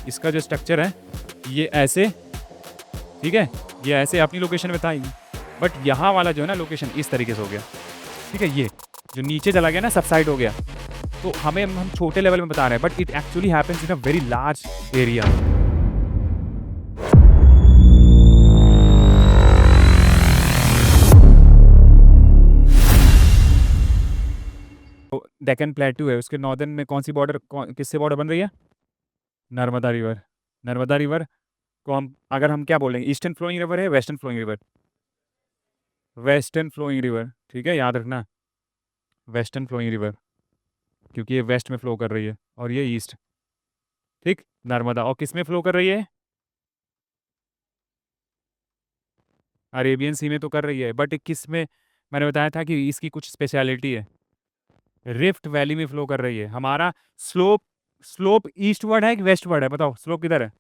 इसका जो स्ट्रक्चर है ये ऐसे, ठीक है, ये ऐसे अपनी लोकेशन में था, बट यहाँ वाला जो है ना लोकेशन इस तरीके से हो गया, ठीक है। ये जो नीचे चला गया ना, सबसाइड हो गया, तो हम छोटे लेवल में बता रहे हैं, but it actually happens in a very large area. Deccan प्लेटू है, उसके नॉर्दर्न में कौन सी बॉर्डर, किससे बॉर्डर बन रही है? नर्मदा रिवर। नर्मदा रिवर को हम क्या बोलेंगे, ईस्टर्न फ्लोइंग रिवर है, western flowing river? Western flowing river, ठीक है, याद रखना, वेस्टर्न फ्लोइंग रिवर, क्योंकि ये वेस्ट में फ्लो कर रही है और ये ईस्ट, ठीक। नर्मदा, और किस में फ्लो कर रही है? अरेबियन सी में तो कर रही है, बट किस में? मैंने बताया था कि इसकी कुछ स्पेशलिटी है, रिफ्ट वैली में फ्लो कर रही है। हमारा स्लोप, स्लोप ईस्टवर्ड है कि वेस्टवर्ड है? बताओ, स्लोप किधर है?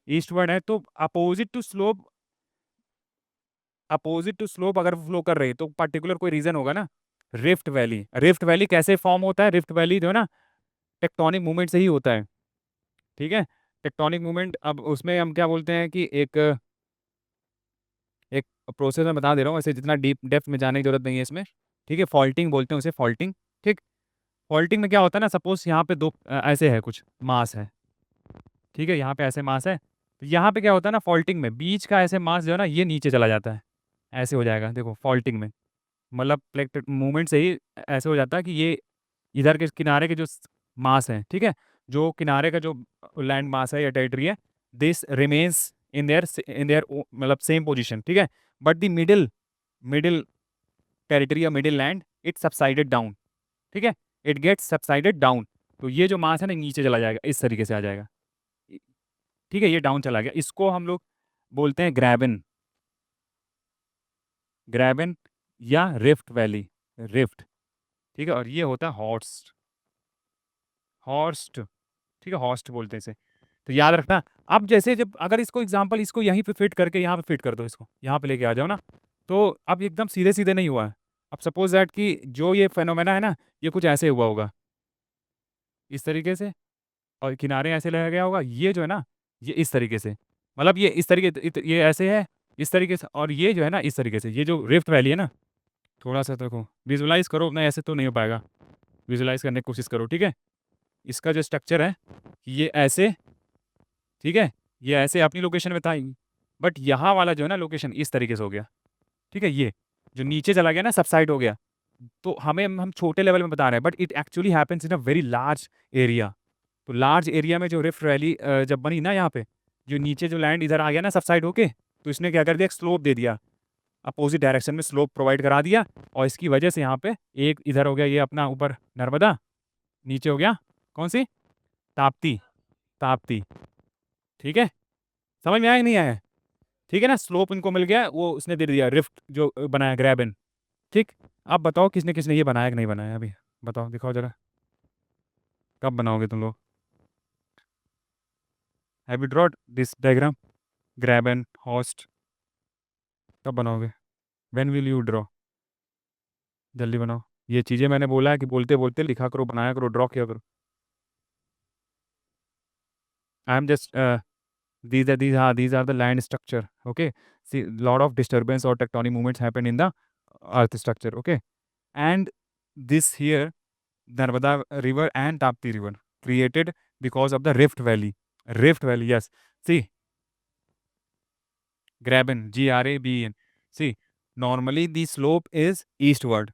ईस्टवर्ड है, तो अपोजिट टू स्लोप अगर फ्लो कर रही है तो पर्टिकुलर कोई रीजन होगा ना। रिफ्ट वैली, रिफ्ट वैली कैसे फॉर्म होता है? रिफ्ट वैली जो है ना, टेक्टोनिक मूवमेंट से ही होता है, ठीक है। टेक्टोनिक मूवमेंट, अब उसमें हम क्या बोलते हैं कि एक एक प्रोसेस में बता दे रहा हूँ, ऐसे जितना डीप डेप्थ में जाने की जरूरत नहीं है इसमें, ठीक है। फॉल्टिंग बोलते हैं उसे, फॉल्टिंग, ठीक। फॉल्टिंग में क्या होता है ना, सपोज यहाँ पे दो ऐसे है, कुछ मास है, ठीक है, यहाँ पे ऐसे मास है, तो यहाँ पे क्या होता है ना, फॉल्टिंग में बीच का ऐसे मास जो है ना, ये नीचे चला जाता है, ऐसे हो जाएगा, देखो फॉल्टिंग में, मतलब प्लेट मूवमेंट से ही ऐसे हो जाता है कि ये इधर के किनारे के जो मास है, ठीक है, जो किनारे का जो लैंड मास है या टेरिटरी है, दिस रिमेन्स इन देयर मतलब सेम पोजीशन, ठीक है। But the middle middle territory या middle land, it subsided down, ठीक है, इट गेट्स सबसाइडेड डाउन। तो ये जो मास है ना, नीचे चला जाएगा, इस तरीके से आ जाएगा, ठीक है, ये डाउन चला गया, इसको हम लोग बोलते हैं ग्रैबन, ग्रैबन या रिफ्ट वैली, रिफ्ट, ठीक है। और ये होता है हॉर्स्ट, हॉर्स्ट, ठीक है, हॉर्स्ट बोलते हैं इसे। तो याद रखना, अब जैसे जब अगर इसको एग्जांपल, इसको यहीं पे फिट करके यहाँ पे फिट कर दो, इसको यहाँ पे लेके आ जाओ ना, तो अब एकदम सीधे सीधे नहीं हुआ है। अब सपोज दैट कि जो ये फेनोमेना है ना, ये कुछ ऐसे हुआ होगा, इस तरीके से, और किनारे ऐसे लगा गया होगा, ये जो है ना, ये इस तरीके से, मतलब ये इस तरीके, ये ऐसे है इस तरीके से, और ये जो है ना इस तरीके से, ये जो रिफ्ट वैली है ना, थोड़ा सा देखो, विजुलाइज करो, नहीं ऐसे तो नहीं हो पाएगा, विजुलाइज करने की कोशिश करो, ठीक है। इसका जो स्ट्रक्चर है ये ऐसे, ठीक है, ये ऐसे अपनी लोकेशन में था, बट यहाँ वाला जो है ना लोकेशन इस तरीके से हो गया, ठीक है। ये जो नीचे चला गया ना, सबसाइड हो गया, तो हम छोटे लेवल में बता रहे हैं, but it actually happens in a very large area. तो लार्ज एरिया में जो रिफ्ट वैली जब बनी ना, यहाँ पे जो नीचे जो लैंड इधर आ गया ना सबसाइड होके, तो इसने क्या कर दिया, एक स्लोप दे दिया, अपोजिट डायरेक्शन में स्लोप प्रोवाइड करा दिया, और इसकी वजह से यहाँ पे एक इधर हो गया ये अपना ऊपर नर्मदा, नीचे हो गया कौन सी, ताप्ती, ताप्ती, ठीक है। समझ में आया कि नहीं आया? ठीक है ना, स्लोप इनको मिल गया, वो उसने दे दिया, रिफ्ट जो बनाया ग्रैबन, ठीक। अब बताओ किसने किसने ये बनाया कि नहीं बनाया, अभी बताओ, दिखाओ जरा, कब बनाओगे तुम लोग? Have you drawn this diagram, graben horst, कब बनाओगे? When will you draw? जल्दी बनाओ, ये चीज़ें मैंने बोला है कि बोलते बोलते लिखा करो, बनाया करो, ड्रॉ किया करो। I am just these are the land structure, okay. See, lot of disturbance or tectonic movements happen in the earth structure, okay. And this here, Narmada river and Tapti river created because of the rift valley, rift valley, yes. See, graben, graben, see, normally the slope is eastward,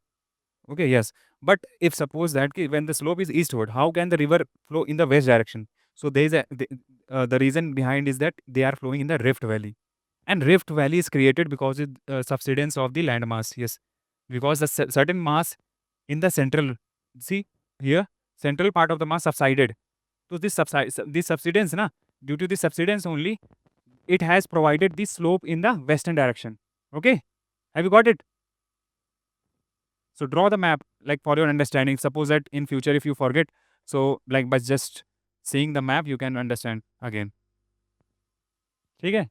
okay, yes. But if suppose that when the slope is eastward, how can the river flow in the west direction? So there is the reason behind is that they are flowing in the rift valley. And rift valley is created because of subsidence of the land mass, yes, because the certain mass in the central, see here, central part of the mass subsided. So this subsidence na, due to this subsidence only, it has provided the slope in the western direction, okay. Have you got it? So draw the map, like for your understanding. Suppose that in future if you forget, so like by just seeing the map you can understand again. ठीक है,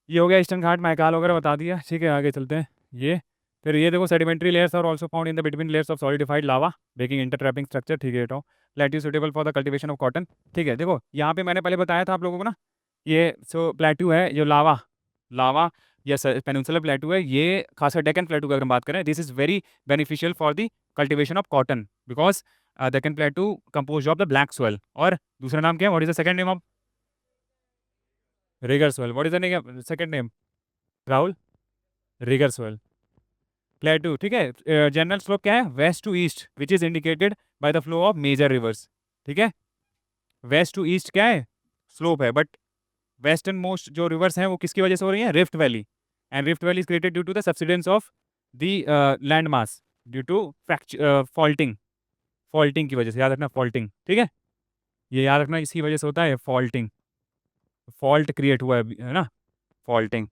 ये हो गया eastern घाट, मैकाल वगैरह बता दिया, ठीक है। आगे चलते हैं, ये फिर ये देखो, sedimentary layers are also found in the between layers of solidified lava, baking intertrapping structure, ठीक है, हटाओ। Plateau suitable for the cultivation of cotton. ठीक है, देखो यहाँ पे मैंने पहले बताया था आप लोगों को ना, ये सो प्लेट्यू है, जो लावा लावा या पेनिनसुलर प्लेट्यू है, ये खासकर डेक्कन प्लेट्यू की अगर हम बात करें, this is very beneficial for the cultivation of cotton because Deccan plateau compose of the black soil. और दूसरा नाम क्या है, what is the second name of regur soil, what is the name second name Rahul? Regur soil plateau. ठीक है, general slope क्या है, west to east which is indicated by the flow of major rivers. ठीक है, west to east क्या है, slope है, but western most जो रिवर्स हैं वो किसकी वजह से हो रही है, rift valley. And rift valley is created due to the subsidence of the land mass due to faulting, faulting की वजह से, याद रखना फॉल्टिंग। ठीक है, ये याद रखना, इसी वजह से होता है फॉल्टिंग, फॉल्ट क्रिएट हुआ है ना, फॉल्टिंग।